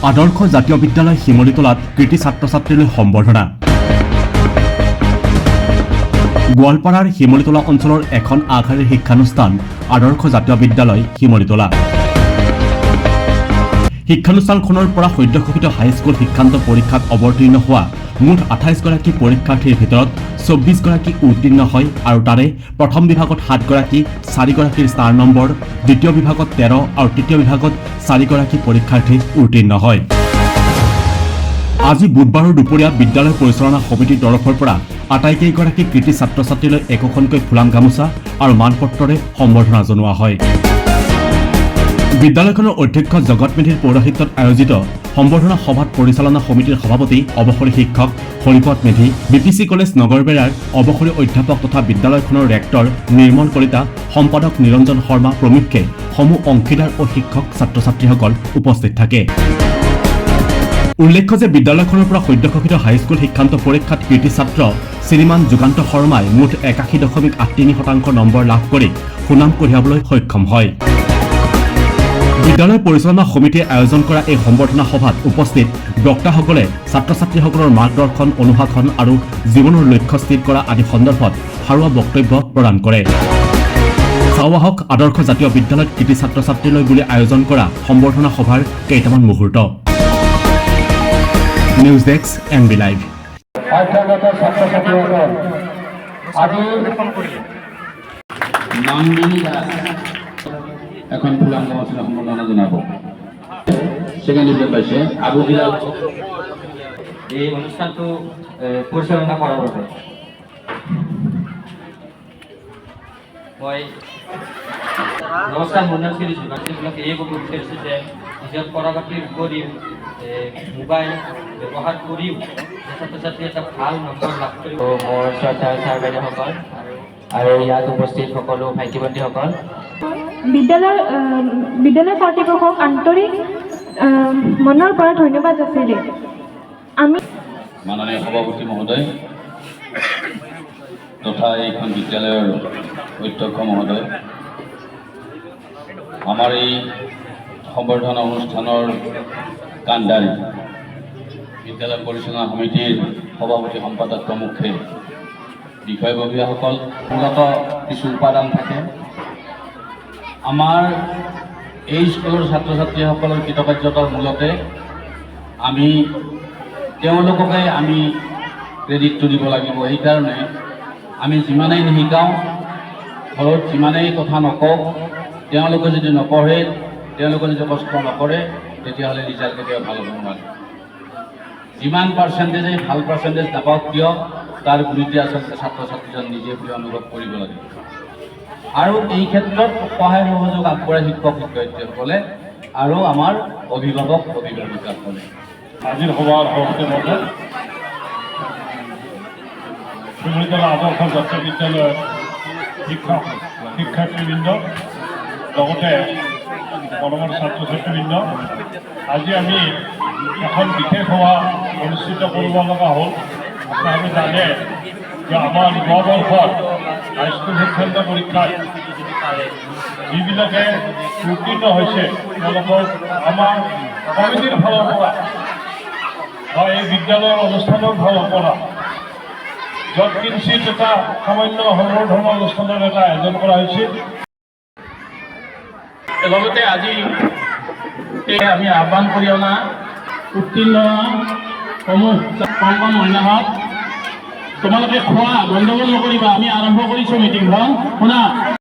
আদৰ্শ জাতীয় বিদ্যালয় শিমলীতলাত কৃতি ছাত্ৰ ছাত্ৰীলৈ সম্বৰ্ধনা। গোৱালপাৰাৰ শিমলীতলা অঞ্চলৰ এখন আগশাৰীৰ শিক্ষানুষ্ঠান আদৰ্শ জাতীয় বিদ্যালয় শিমলীতলা। শিক্ষানুষ্ঠানখনৰ পৰা সদ্য ঘোষিত হাইস্কুল শিক্ষান্ত পৰীক্ষাত অৱতীৰ্ণ হোৱা মুঠ ২৮ গৰাকী পৰীক্ষাৰ্থীৰ ভিতৰত ২৪ গৰাকী উত্তীৰ্ণ হয় আৰু তাৰে প্ৰথম বিভাগত ৭ গৰাকী, ৪ গৰাকীৰ ষ্টাৰ নম্বৰ, দ্বিতীয় বিভাগত ১৩ আৰু তৃতীয় বিভাগত ৪ গৰাকী পৰীক্ষাৰ্থী উত্তীৰ্ণ হয়। আজি বুধবাৰৰ দুপৰীয়া বিদ্যালয় পৰিচালনা সমিতিৰ তৰফৰ পৰা আটাইকেইগৰাকী কৃতি ছাত্ৰ ছাত্ৰীলৈ একোখনকৈ ফুলাম গামোচা আৰু মানপত্ৰৰে সম্বৰ্ধনা জনোৱা হয়। বিদ্যালয়খনৰ অধ্যক্ষ জগত মেধিৰ পৌৰোহিত্যত আয়োজিত সম্বৰ্ধনা সভাত পৰিচালনা সমিতিৰ সভাপতি অৱসৰী শিক্ষক হৰিপদ মেধি, BPC কলেজ নগৰবেৰাৰ অৱসৰী অধ্যাপক তথা বিদ্যালয়খনৰ ৰেক্টৰ নিৰ্মল কলিতা, সম্পাদক নিৰঞ্জন শৰ্মা প্ৰমুখ্যে সমূহ অংশীদাৰ ও শিক্ষক ছাত্ৰ ছাত্ৰীসকল উপস্থিত থাকে। উল্লেখ্য যে বিদ্যালয়খনৰ পৰা সদ্য ঘোষিত হাইস্কুল শিক্ষান্ত পৰীক্ষাত কৃতি ছাত্ৰ শ্ৰীমান যুগান্ত শৰ্মাই মুঠ ৮১.83% নম্বৰ লাভ কৰি সুনাম কঢ়িয়াবলৈ সক্ষম হয়। বিদ্যালয় পৰিচালনা সমিতিয়ে আয়োজন কৰা এই সম্বৰ্ধনা সভাত উপস্থিত বক্তাসকলে ছাত্ৰ ছাত্ৰীসকলৰ মাৰ্গদৰ্শন, অনুশাসন আৰু জীৱনৰ লক্ষ্য স্থিৰ কৰা আদি সন্দৰ্ভত সাৰুৱা বক্তব্য প্ৰদান কৰে। চাওঁ আহক আদৰ্শ জাতীয় বিদ্যালয়ত কৃতি ছাত্ৰ ছাত্ৰীলৈ বুলি আয়োজন কৰা সম্বৰ্ধনা সভাৰ কেইটামান মুহূৰ্ত। News desk NB live. এখন ফুলাম গামোচা সম্বৰ্ধনা জনাব। সেকেন্ড ডিভিজন পাইছে আবু বিলাল। এই অনুষ্ঠানটো পৰিচালনা কৰাৰ বাবে মই নমস্কাৰ মনত কৰিছোঁ। বাকীবিলাকে এই ক'ব বিচাৰিছোঁ যে নিজৰ পঢ়া পাতিৰ উপৰিও মোবাইল ব্যৱহাৰ কৰিও ছাত্ৰ ছাত্ৰী এটা ভাল নম্বৰ লাভ কৰিব। মোৰ শ্ৰদ্ধাৰ ছাৰ বাইদেউসকল আৰু ইয়াত উপস্থিত সকলো ভাইটি ভণ্টিসকল, বিদ্যালয় কৰ্তৃপক্ষক আন্তৰিক মনৰ পৰা ধন্যবাদ যাচিলে। আমি মাননীয় সভাপতি মহোদয় তথা এইখন বিদ্যালয়ৰ অধ্যক্ষ মহোদয়, আমাৰ এই সম্বৰ্ধনা অনুষ্ঠানৰ কাণ্ডাৰী বিদ্যালয় পৰিচালনা সমিতিৰ সভাপতি সম্পাদক প্ৰমুখ্যে বিষয়ববীয়াসকল, মূলত কিছু উপাদান থাকে। আমাৰ এই স্কুলৰ ছাত্ৰ ছাত্ৰীসকলৰ কৃতকাৰ্যতাৰ মূলতে আমি তেওঁলোককে আমি ক্ৰেডিটটো দিব লাগিব। সেইকাৰণে আমি যিমানেই নিশিকাওঁ, ঘৰত যিমানেই কথা নকওঁ, তেওঁলোকে যদি নপঢ়ে, তেওঁলোকে যদি কষ্ট নকৰে, তেতিয়াহ'লে ৰিজাল্ট কেতিয়াও ভাল হ'ব নোৱাৰে। যিমান পাৰ্চেণ্টেজেই ভাল পাৰ্চেণ্টেজ নাপাওক কিয়, তাৰ গুৰুত্ব আচলতে ছাত্ৰ ছাত্ৰীজন নিজে বুলি অনুভৱ কৰিব লাগে। আৰু এই ক্ষেত্ৰত সহায় সহযোগ আগবঢ়ায় শিক্ষক শিক্ষয়িত্ৰীসকলে আৰু আমাৰ অভিভাৱক অভিভাৱিকাসকলে। আজিৰ সভাৰ সভাপতি মহোদয়, শিমলীতলা আদৰ্শ জাতীয় বিদ্যালয়ৰ শিক্ষক শিক্ষাৰ্থীবৃন্দ, লগতে মৰমৰ ছাত্ৰ ছাত্ৰীবৃন্দ, আজি আমি এখন বিশেষ সভা অনুষ্ঠিত কৰিব লগা হ'ল। আপোনালোকে জানে যে আমাৰ নৱবৰ্ষত হাইস্কুল শিক্ষান্ত পৰীক্ষাত যিবিলাকে উত্তীৰ্ণ হৈছে তেওঁলোকক আমাৰ কমিটিৰ ফালৰ পৰা বা এই বিদ্যালয়ৰ অনুষ্ঠানৰ ফালৰ পৰা য'ত কিঞ্চিত এটা সামান্য সম্বৰ্ধনা অনুষ্ঠানৰ এটা আয়োজন কৰা হৈছিল। লগতে আজি আমি আহ্বান কৰি অনা উত্তীৰ্ণ সমূহ কণ মহিলাহঁত, তোমালোকে খোৱা গণ্ডগোল নকৰিবা। আমি আৰম্ভ কৰিছোঁ মিটিংখন, শুনা।